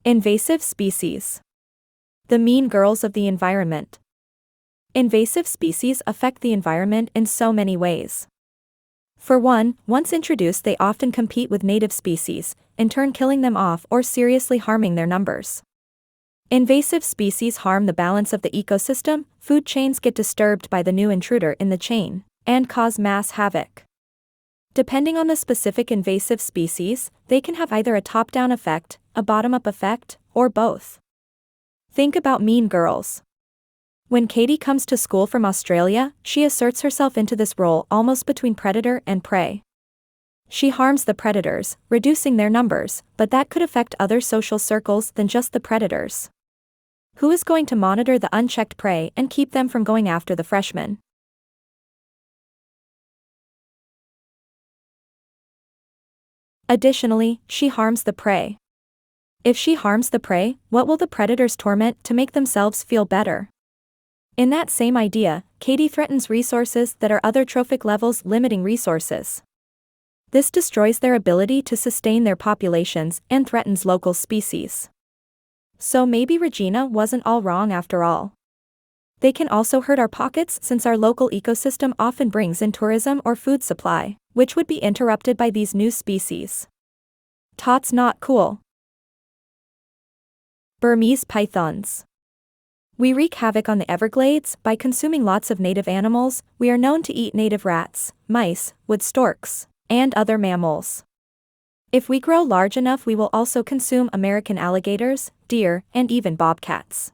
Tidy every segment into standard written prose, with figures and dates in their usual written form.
Invasive species. The mean girls of the environment. Invasive species affect the environment in so many ways. For one, once introduced, they often compete with native species, in turn killing them off or seriously harming their numbers. Invasive species harm the balance of the ecosystem, food chains get disturbed by the new intruder in the chain, and cause mass havoc. Depending on the specific invasive species, they can have either a top-down effect, a bottom-up effect, or both. Think about mean girls. When Katie comes to school from Australia, she asserts herself into this role almost between predator and prey. She harms the predators, reducing their numbers, but that could affect other social circles than just the predators. Who is going to monitor the unchecked prey and keep them from going after the freshmen? Additionally, she harms the prey. If she harms the prey, what will the predators torment to make themselves feel better? In that same idea, Katie threatens resources that are other trophic levels, limiting resources. This destroys their ability to sustain their populations and threatens local species. So maybe Regina wasn't all wrong after all. They can also hurt our pockets since our local ecosystem often brings in tourism or food supply, which would be interrupted by these new species. Tots not cool. Burmese pythons. We wreak havoc on the Everglades by consuming lots of native animals. We are known to eat native rats, mice, wood storks, and other mammals. If we grow large enough, we will also consume American alligators, deer, and even bobcats.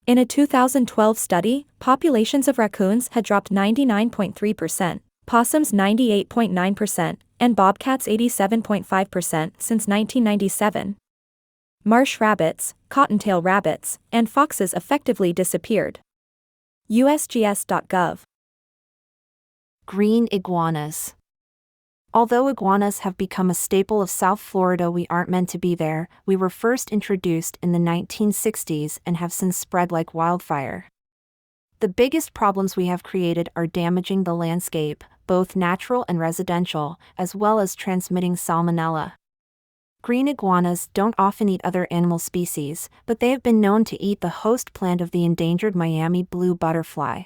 In a 2012 study, populations of raccoons had dropped 99.3%, possums 98.9%, and bobcats 87.5% since 1997. Marsh rabbits, cottontail rabbits, and foxes effectively disappeared. USGS.gov. Green iguanas. Although iguanas have become a staple of South Florida, we aren't meant to be there. We were first introduced in the 1960s and have since spread like wildfire. The biggest problems we have created are damaging the landscape, both natural and residential, as well as transmitting salmonella. Green iguanas don't often eat other animal species, but they have been known to eat the host plant of the endangered Miami blue butterfly.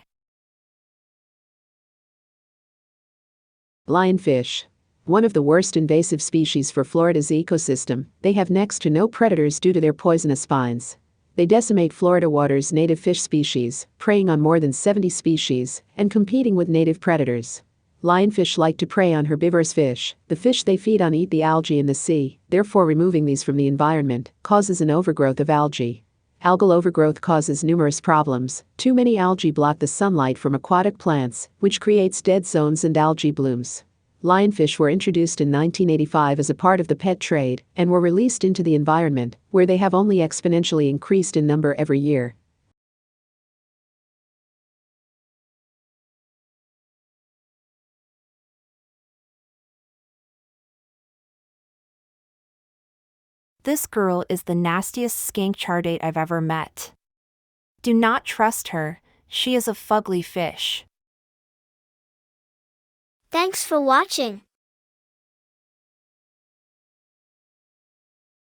Lionfish. One of the worst invasive species for Florida's ecosystem, they have next to no predators due to their poisonous spines. They decimate Florida water's native fish species, preying on more than 70 species, and competing with native predators. Lionfish like to prey on herbivorous fish. The fish they feed on eat the algae in the sea, therefore removing these from the environment causes an overgrowth of algae. Algal overgrowth causes numerous problems. Too many algae block the sunlight from aquatic plants, which creates dead zones and algae blooms. Lionfish were introduced in 1985 as a part of the pet trade and were released into the environment, where they have only exponentially increased in number every year. This girl is the nastiest skank chardate I've ever met. Do not trust her, she is a fugly fish. Thanks for watching.